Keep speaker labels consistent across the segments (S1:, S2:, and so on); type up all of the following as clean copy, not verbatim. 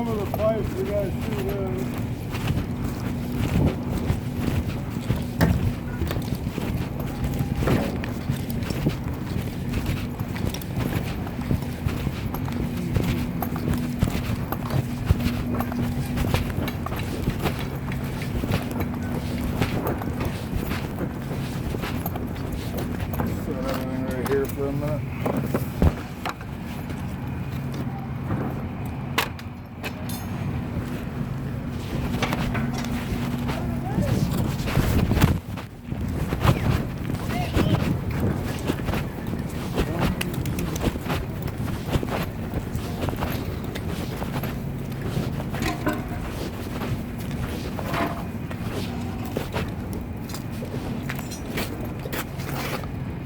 S1: some of the pipes we gotta shoot in. Set everything right here for a minute.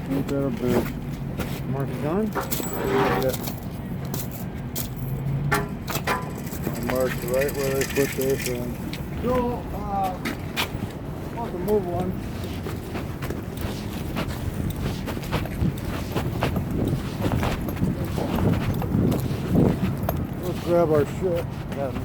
S1: Ain't that a bitch?
S2: Mark is on?
S1: Yeah. I marked right where they put this in. So, I'll have to move one. Let's grab our shit.
S2: Got it.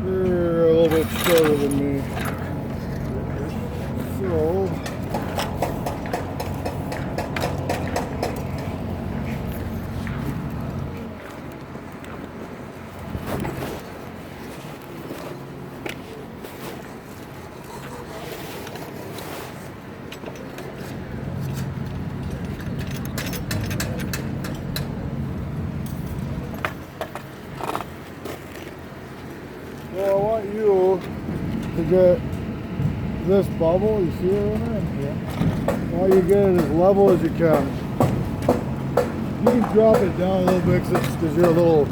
S1: You're a little bit shorter than me. So, I want you to get this bubble, you see it in there? Yeah. I want you to get it as level as you can. You can drop it down a little bit because you're a little,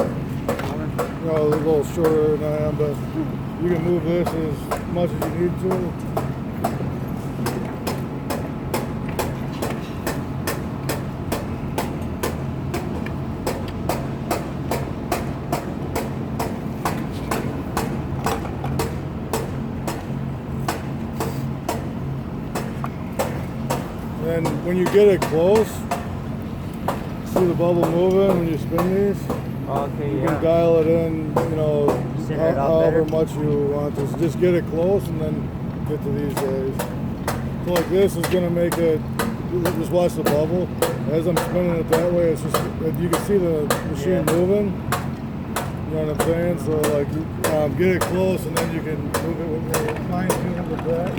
S1: a little shorter than I am, but you can move this as much as you need to. And when you get it close, see the bubble moving when you spin these?
S2: Okay,
S1: You
S2: yeah.
S1: can dial it in,
S2: Set it up
S1: however
S2: better.
S1: much you want to. So just get it close and then get to these guys. So like this is going to make it just watch the bubble. As I'm spinning it that way, it's just you can see the machine moving. You know what I'm saying? So like, get it close, and then you can move it with fine tune it with that.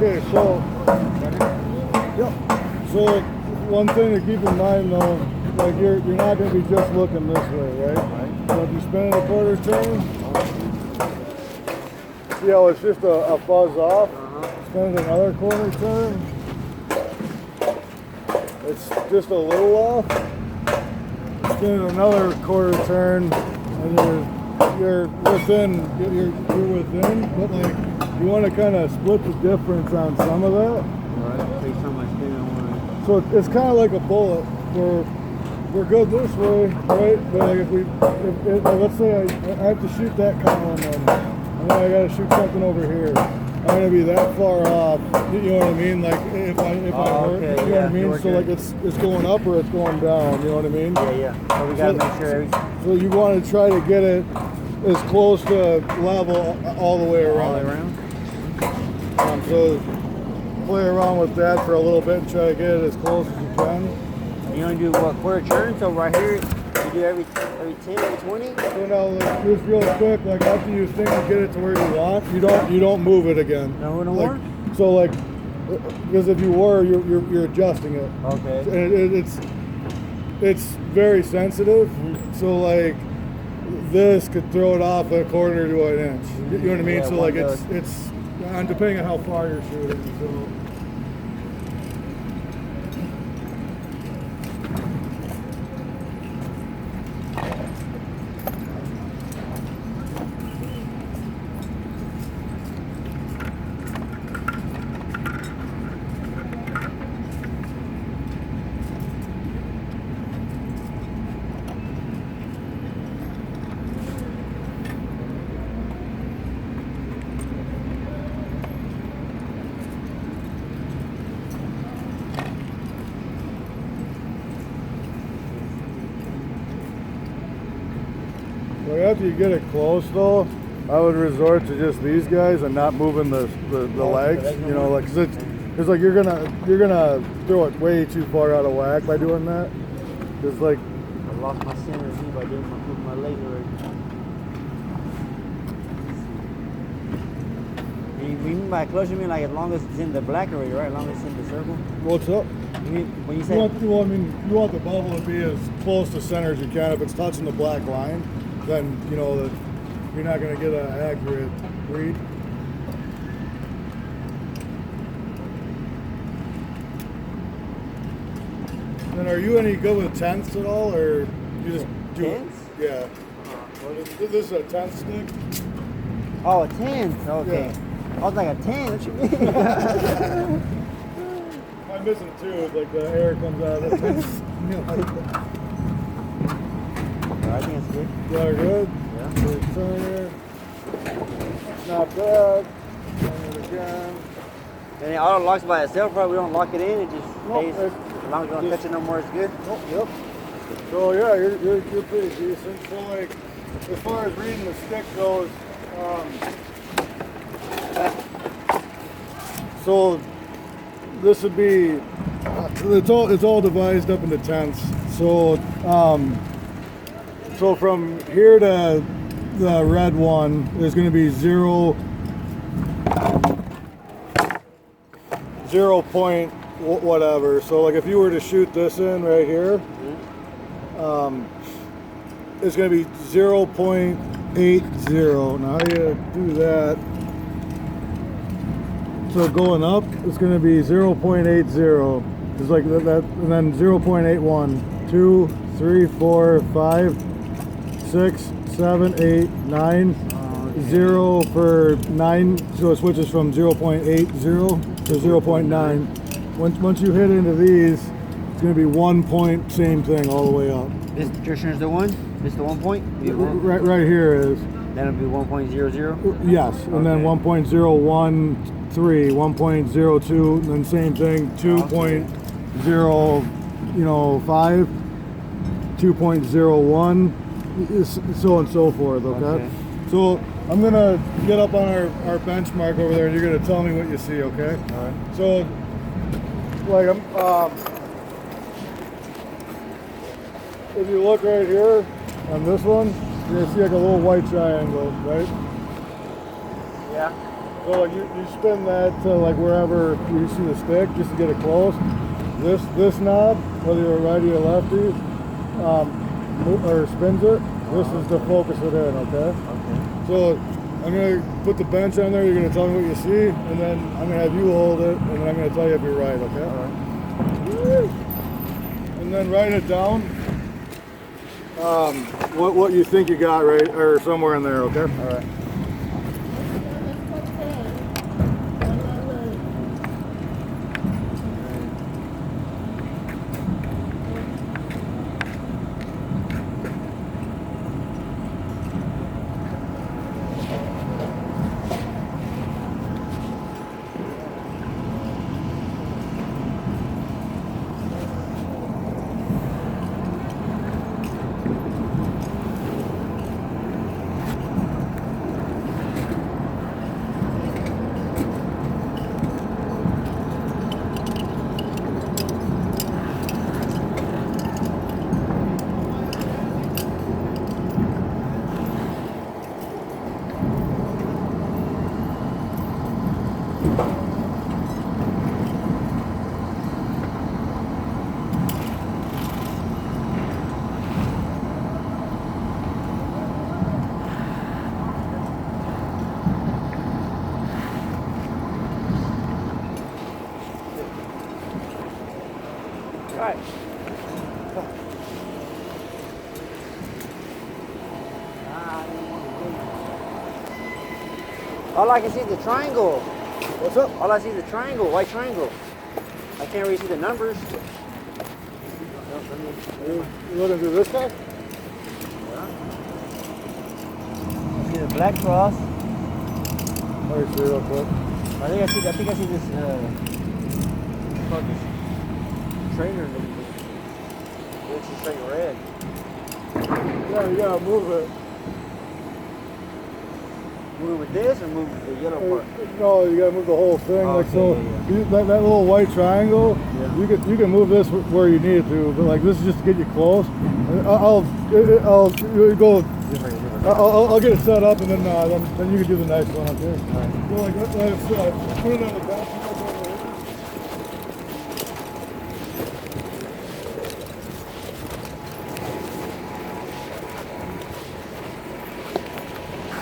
S1: Okay, so So one thing to keep in mind though, like you're not going to be just looking this way, right? So if you spin it a quarter turn, see how it's just a fuzz off? Spin it another quarter turn, it's just a little off. Spin it another quarter turn, and you're within, but like you want to kind of split the difference on some of that. So it's kind of like a bullet. We're good this way, right? But like if let's say I have to shoot that column, and then I got to shoot something over here. I'm gonna be that far off. You know what I mean? Like if I hurt,
S2: okay,
S1: you know what I mean? So like it's going up or it's going down. You know what I mean?
S2: Yeah. So we gotta make sure.
S1: So you want to try to get it as close to level all the way around.
S2: All the way around.
S1: So play around with that for a little bit and try to get it as close as you can.
S2: You want to do what, quarter turn? So right here, you do every 10, every 20?
S1: So now just real quick, like after you think you get it to where you want, you don't move it again.
S2: No
S1: like,
S2: more?
S1: So like, because if you were, you're adjusting it.
S2: Okay.
S1: And it's very sensitive. Mm-hmm. So like this could throw it off a quarter to an inch. You know what I mean?
S2: Yeah,
S1: so like it's depending on how far you're shooting. So. After you get it close though, I would resort to just these guys and not moving the legs. You know, like cause like you're gonna throw it way too far out of whack by doing that. Cause like
S2: I lost my center by doing my leg already. You mean by close, you mean like as long as it's in the black already, right? As long as it's in the circle?
S1: What's up?
S2: You mean, when you say...
S1: you want the bubble to be as close to center as you can. If it's touching the black line, then you know that you're not going to get an accurate read. And are you any good with tenths at all, or you just do
S2: tenths?
S1: Yeah. This is a tenth stick.
S2: Oh, a 10. Okay.
S1: Yeah.
S2: I was like a 10. What you mean?
S1: I'm missing two. Like the air comes out of the tenth.
S2: I think it's good.
S1: They're good?
S2: Yeah.
S1: Turn here. Not bad. Turn it again.
S2: And it auto locks by itself, right? We don't lock it in. It just stays.
S1: Nope,
S2: As long as you don't touch it no more, it's good.
S1: Oh, yep. So yeah, you're pretty decent. So like, as far as reading the stick goes, so this would be it's all divided up into tenths. So so from here to the red one, there's going to be 0 point whatever. So like if you were to shoot this in right here, it's going to be 0.80. Now how you do that? So going up, it's going to be 0.80. It's like that, and then 0.81. 2, 3, 4, 5, 6, 7, 8, 9. 0 for 9, so it switches from 0.80 to 0.9. Once you hit into these, it's going to be 1 point, same thing all the way up.
S2: This is the one? This is the 1 point?
S1: Right here is.
S2: That'll be 1.00?
S1: Yes, and then 1.013, 1.02, and then same thing, 2.0, 5, 2.01, so and so forth, okay? So I'm gonna get up on our benchmark over there and you're gonna tell me what you see, okay?
S2: Alright.
S1: So, like if you look right here on this one, you're gonna see like a little white triangle, right?
S2: Yeah.
S1: So like you spin that to like wherever you see the stick, just to get it close. This knob, whether you're righty or lefty, or spins it, this is to focus it in, okay? So I'm gonna put the bench on there, you're gonna tell me what you see, and then I'm gonna have you hold it, and then I'm gonna tell you if you're right, okay? Alright. And then write it down. What you think you got right, or somewhere in there, okay? Alright.
S2: Alright. All I can see is the triangle.
S1: What's up?
S2: All I see is the triangle, white triangle. I can't really see the numbers.
S1: You looking through this guy?
S2: I see the black cross.
S1: Let me see real quick.
S2: I think I see this what's this trainer which is straight red.
S1: Yeah, you gotta move it.
S2: Move with this or move the yellow part?
S1: No, you gotta move the whole thing.
S2: Oh,
S1: like
S2: okay,
S1: so,
S2: yeah.
S1: that little white triangle.
S2: Yeah.
S1: You can move this where you need to, but like this is just to get you close. I'll go. I'll get it set up, and then you can do the next one up here.
S2: Right.
S1: So like let's put it on the back.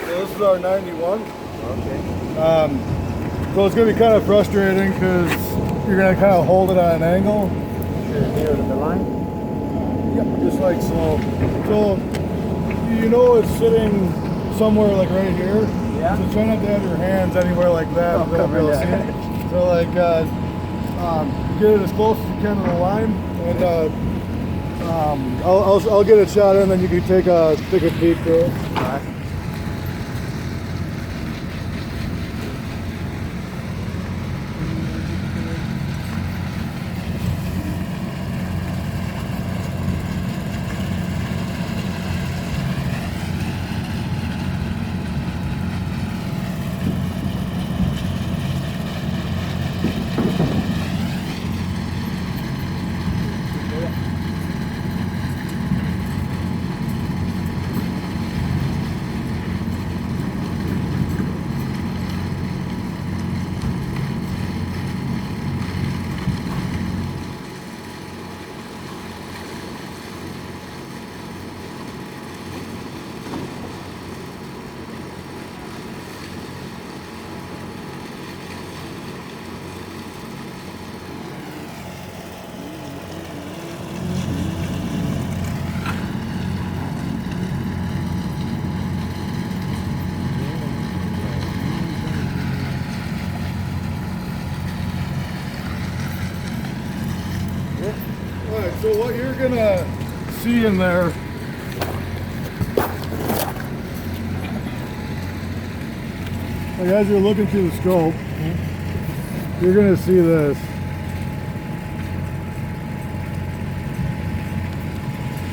S1: So this is our 91.
S2: Okay.
S1: So it's going to be kind of frustrating because you're going to kind of hold it at an angle.
S2: Near the line?
S1: Yep, just like so. So you know it's sitting somewhere like right here.
S2: Yeah.
S1: So try not to have your hands anywhere like that.
S2: Oh,
S1: so they'll be able to see it. So like get it as close as you can to the line, and I'll get it shot in, then you can take a peek through it.
S2: All right.
S1: So what you're gonna see in there, like as you're looking through the scope, you're gonna see this.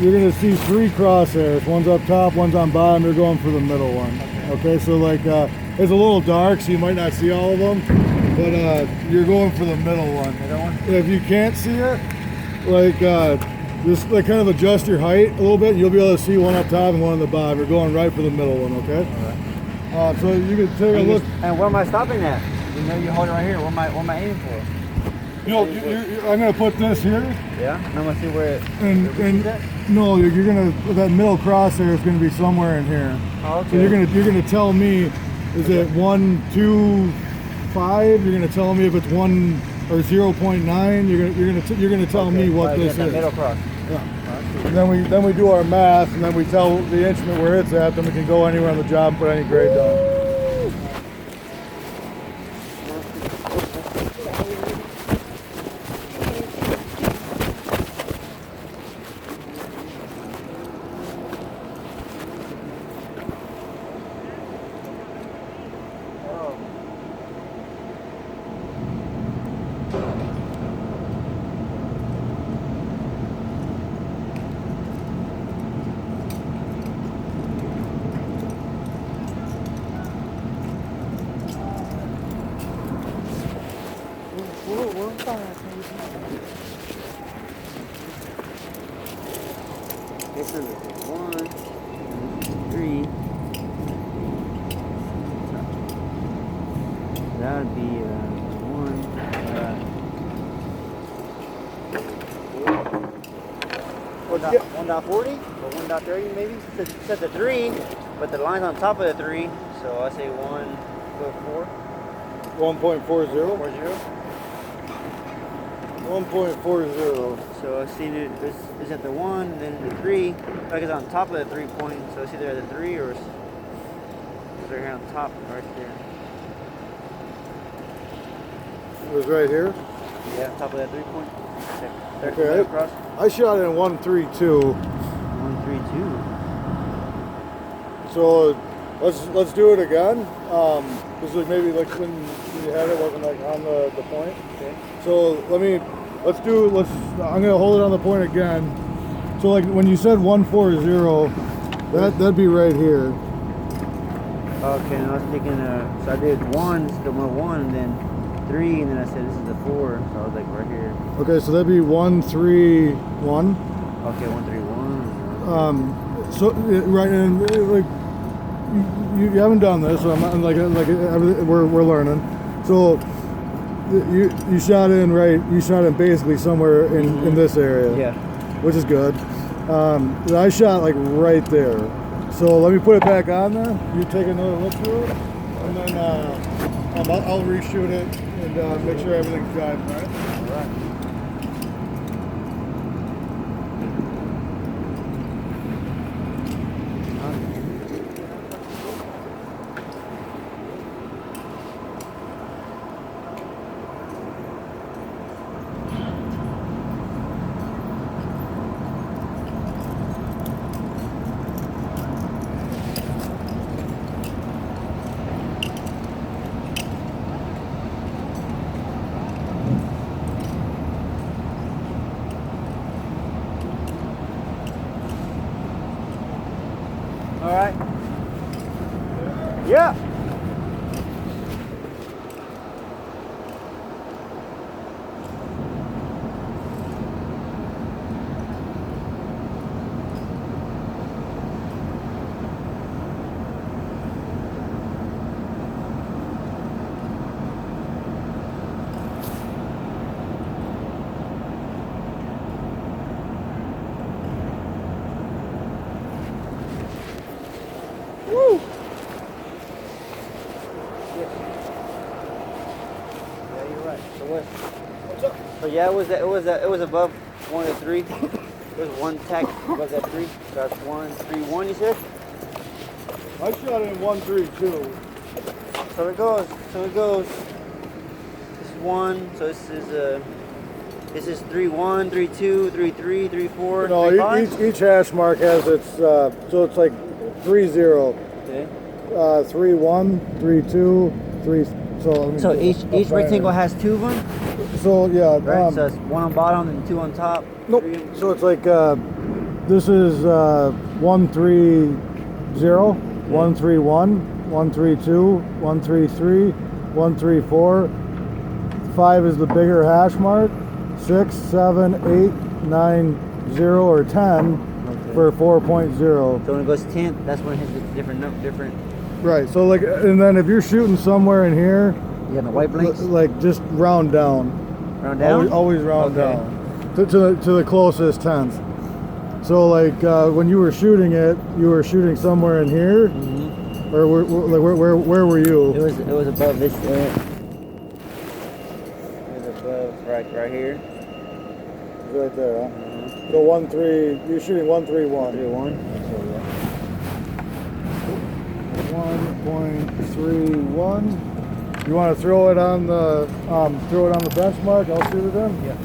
S1: You're gonna see 3 crosshairs. One's up top, one's on bottom. You're going for the middle one. Okay, so like it's a little dark, so you might not see all of them, but you're going for the middle one.
S2: Middle one?
S1: If you can't see it, like just like kind of adjust your height a little bit. You'll be able to see one up top and one on the bottom. You're going right for the middle one. Okay.
S2: All right.
S1: So you can take a look.
S2: And where am I stopping at? You know, you hold it right here. What am I aiming for?
S1: You know, I'm gonna put this here.
S2: Yeah. And I'm gonna see where it.
S1: And no, you're gonna, that middle crosshair is gonna be somewhere in here.
S2: Oh, okay.
S1: So you're gonna tell me, is it 1, 2, 5? You're gonna tell me if it's 1 or 0.9. You're gonna tell me what this is.
S2: Middle cross.
S1: Yeah. And then we do our math, and then we tell the instrument where it's at. Then we can go anywhere on the job and put any grade on.
S2: This one is 1, 3. That would be 1.40 or 1.30 maybe. It says the 3, but the line's on top of the 3, so I say 1.4.
S1: 1.40.
S2: 40.
S1: 1.40.
S2: So I see it's at the 1, then the 3. Like it's on top of the 3 point. So it's either at the 3 or it's right here on top, right there.
S1: It was right here.
S2: Yeah, top of that 3 point.
S1: Okay.
S2: Across.
S1: I shot in 132.
S2: 132.
S1: So let's do it again. This is maybe like when you had it wasn't like on the point.
S2: Okay.
S1: So I'm gonna hold it on the point again. So like when you said 140, that'd be right here.
S2: Okay, and I was thinking, so I did 1, the 1, and then 3, and then I said this is the 4, so I was like right here.
S1: Okay, so that'd be 131.
S2: Okay, 131.
S1: So right, and like you haven't done this, so I'm not, like we're learning. So you shot in right. You shot in basically somewhere in this area.
S2: Yeah.
S1: Which is good. I shot like right there. So let me put it back on there. You take another look through it, and then I'll reshoot it and make sure everything's driving right.
S2: All right. All right. Yeah. Woo! Yeah, you're right. So what's up? So yeah, it was above 1 to 3. It was 1 tack above that 3. So that's 1, 3, 1. You said.
S1: I shot in 132.
S2: So it goes. This is 1. So this is This is 3-1, 3-2, 3-3, 3-4,
S1: No,
S2: 3-5.
S1: each hash mark has its, so it's like 3-0,
S2: Okay.
S1: 3-1, 3-2, 3. So, let me
S2: So
S1: just- I'll
S2: each
S1: find
S2: rectangle
S1: it.
S2: has 2 of them,
S1: So yeah,
S2: right? So it's 1 on bottom and 2 on top.
S1: nope.
S2: 3
S1: So it's like this is 1-3-0, 1-3-1, 1-3-2, 1-3-3, 1-3-4. 5 is the bigger hash mark. 6, 7, 8, 9, 0, or 10 for 4.0.
S2: So when it goes 10, that's when it has the different.
S1: Right. So like, and then if you're shooting somewhere in here,
S2: You have the white blanks.
S1: like just round down.
S2: Round down.
S1: Always round
S2: Okay.
S1: down to the closest tenth. So like when you were shooting it, you were shooting somewhere in here, or where were you?
S2: It was above this. It was above right here.
S1: Right there, huh? So 1-3. You're shooting 1-3-1.
S2: 3-1.
S1: 1.31. You want to throw it on the benchmark? I'll shoot it in.
S2: Yeah.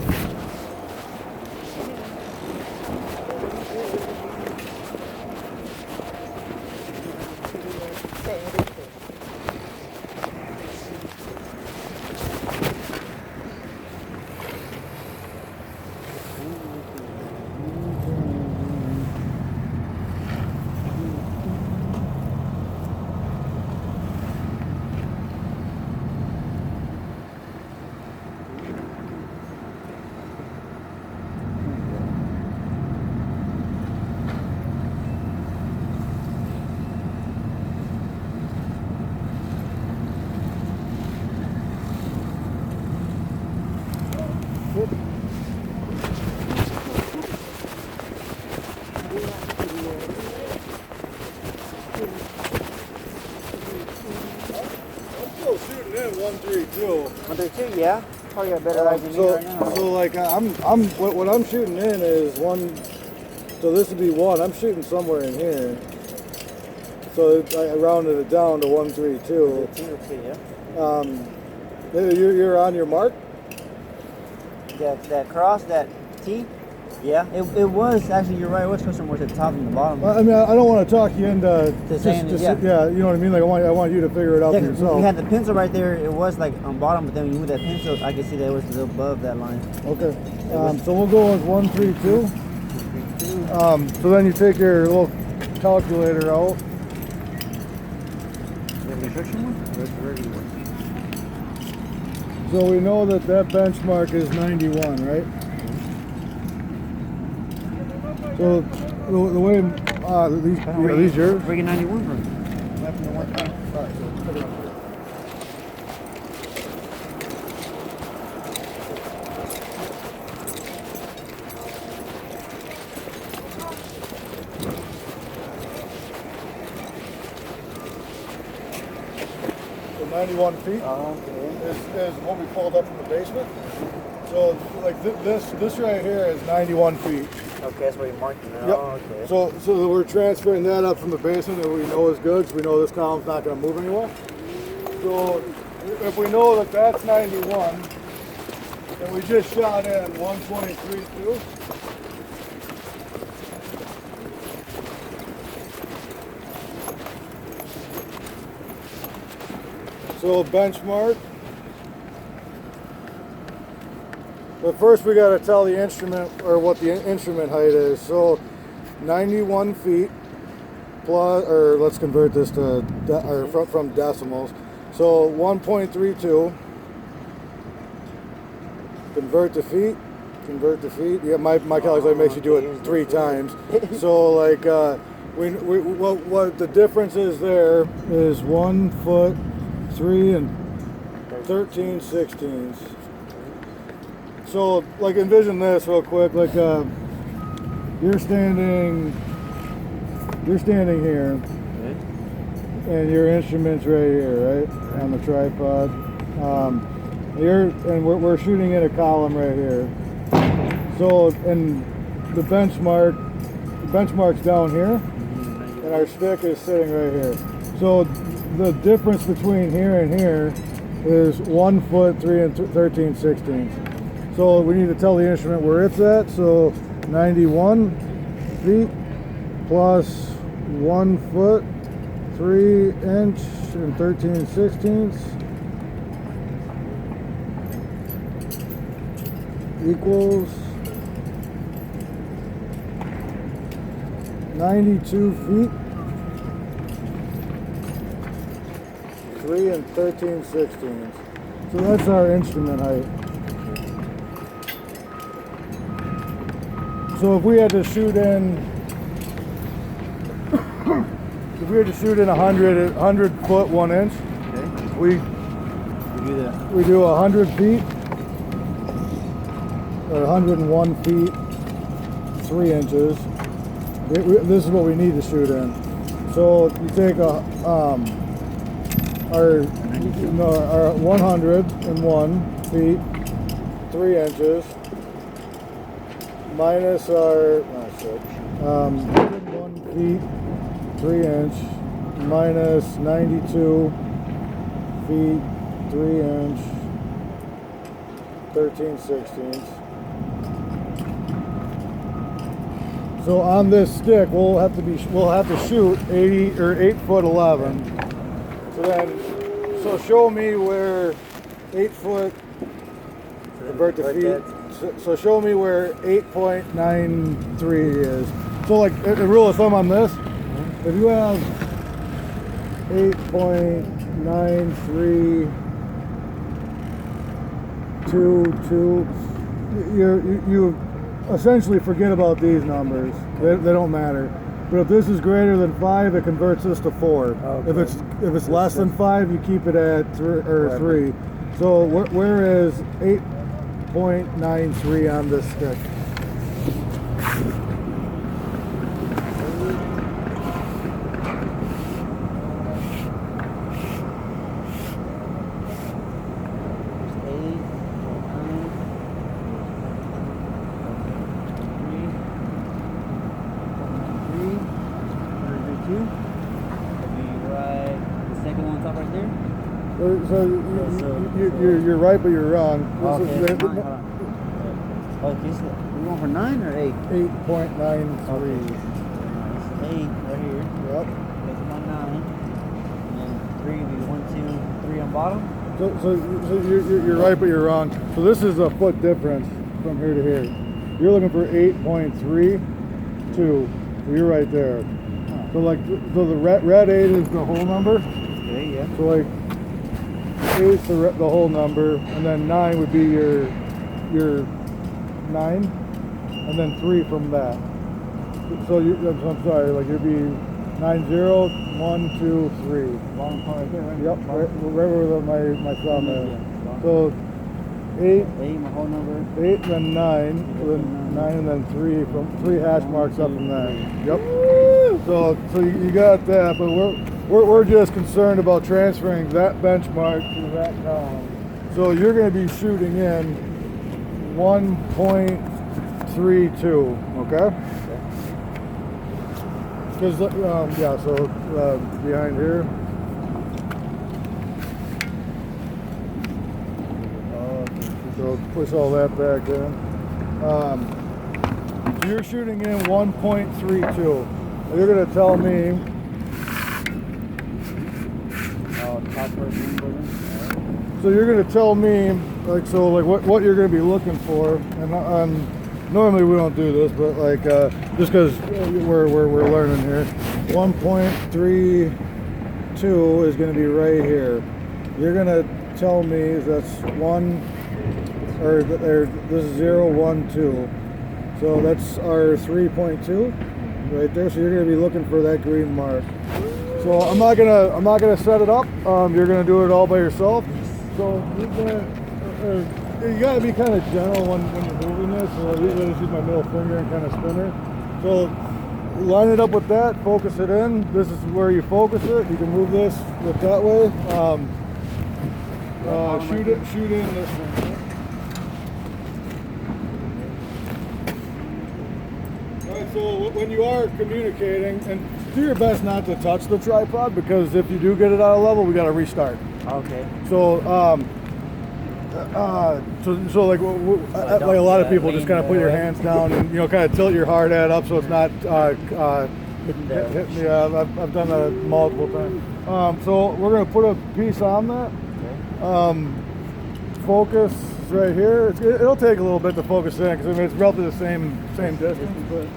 S1: Still shooting in 1-3-2.
S2: 1-3-2. Yeah. Probably got a better idea than me right now.
S1: So like what I'm shooting in is 1. So this would be 1. I'm shooting somewhere in here. So I rounded it down to 1-3-2.
S2: 2, yeah.
S1: You're on your mark.
S2: That cross, that T. Yeah, it was actually. You're right. It was closer more to the top than the bottom.
S1: I mean, I don't want to talk you into
S2: saying it, yeah.
S1: yeah, you know what I mean. Like I want you to figure it out
S2: Yeah,
S1: for
S2: 'cause
S1: yourself.
S2: we had the pencil right there. It was like on bottom, but then when you move that pencil, I could see that it was a little above that line.
S1: Okay. So we'll go with 1-3-2. So then you take your little calculator out.
S2: You have an instruction one? Or it's the regular one?
S1: So we know that benchmark is 91, right? So the way these yours?
S2: Where you get 91 from?
S1: Alright, so put it up. So 91 feet is what we pulled up from the basement. So like this right here is 91 feet.
S2: Okay, that's where you're marking it.
S1: Yep.
S2: Oh, okay.
S1: So we're transferring that up from the basement that we know is good, so we know this column's not going to move anywhere. So if we know that that's 91, and we just shot in 123.2. So benchmark. But first we got to tell the instrument, or what the instrument height is. So 91 feet plus, or let's convert this to from decimals. So 1.32. Convert to feet. Convert to feet. Yeah, my calculator makes you do it 3 times. So like what the difference is there is 1 foot 3 and 13/16. So like envision this real quick. Like you're standing here, and your instrument's right here, right on the tripod. We're shooting in a column right here. So and the benchmark's down here, and our stick is sitting right here. So the difference between here and here is 1 foot 3 and 13/16. So we need to tell the instrument where it's at. So 91 feet plus 1 foot, 3 inch and 13/16 equals 92 feet, 3 and 13/16. So that's our instrument height. So if we had to shoot in, if we had to shoot in 100 foot 1 inch,
S2: Okay.
S1: we
S2: do that.
S1: we do 100 feet or 101 feet 3 inches. This is what we need to shoot in. So you take our 101 feet 3 inches minus our 101 feet 3 inch minus 92 feet 3 inch 13/16. So on this stick, we'll have to shoot 80 or 8 foot 11. So show me where 8 foot convert to feet. So show me where 8.93 is. So like a rule of thumb on this, if you have 8.9322, you essentially forget about these numbers. They don't matter. But if this is greater than 5, it converts this to 4.
S2: Okay.
S1: If it's less than 5, you keep it at 3. So where is 8.93 on this stick? So you're right, but you're wrong.
S2: Okay, hold on. Oh, we going for 9 or 8?
S1: 8.93.
S2: This is 8 right here.
S1: Yep.
S2: That's my 9. And then 3 would be 1, 2, 3 on bottom.
S1: So you're right, but you're wrong. So this is a foot difference from here to here. You're looking for 8.32. So you're right there. So the red 8 is the whole number.
S2: Okay, yeah.
S1: So like 8 is the whole number, and then 9 would be your 9, and then 3 from that. So I'm sorry, like it'd be 9, 0, 1, 2, 3.
S2: Bottom part right there, right?
S1: Yep, right where my thumb is. So 8,
S2: 8, my whole number.
S1: 8, then 9, then 9, and then 3 from 3 hash marks up from that. Yep. So you got that, but we're just concerned about transferring that benchmark to that column. So you're going to be shooting in 1.32, okay? Because yeah, so behind here. So push all that back in. So you're shooting in 1.32. You're going to tell me. So you're going to tell me, like, so like what you're going to be looking for, and normally we don't do this, but like just because we're learning here, 1.32 is going to be right here. You're going to tell me that's 1, or this is 0, 1, 2. So that's our 3.2 right there. So you're going to be looking for that green mark. So I'm not gonna set it up. You're gonna do it all by yourself. So you gotta be kind of gentle when you're moving this. So I just use my middle finger and kind of spin her. So line it up with that. Focus it in. This is where you focus it. You can move this that way. Shoot in this one. So when you are communicating, and do your best not to touch the tripod, because if you do get it out of level, we got to restart.
S2: Okay.
S1: So So like, like a lot of people just kind of put your hands down and kind of tilt your hard hat up so it's not hitting the. I've done that multiple times. So we're gonna put a piece on that. Focus right here. It'll take a little bit to focus in because I mean it's roughly the same distance, but.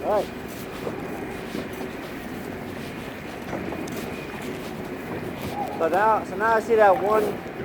S2: Alright. So now I see that one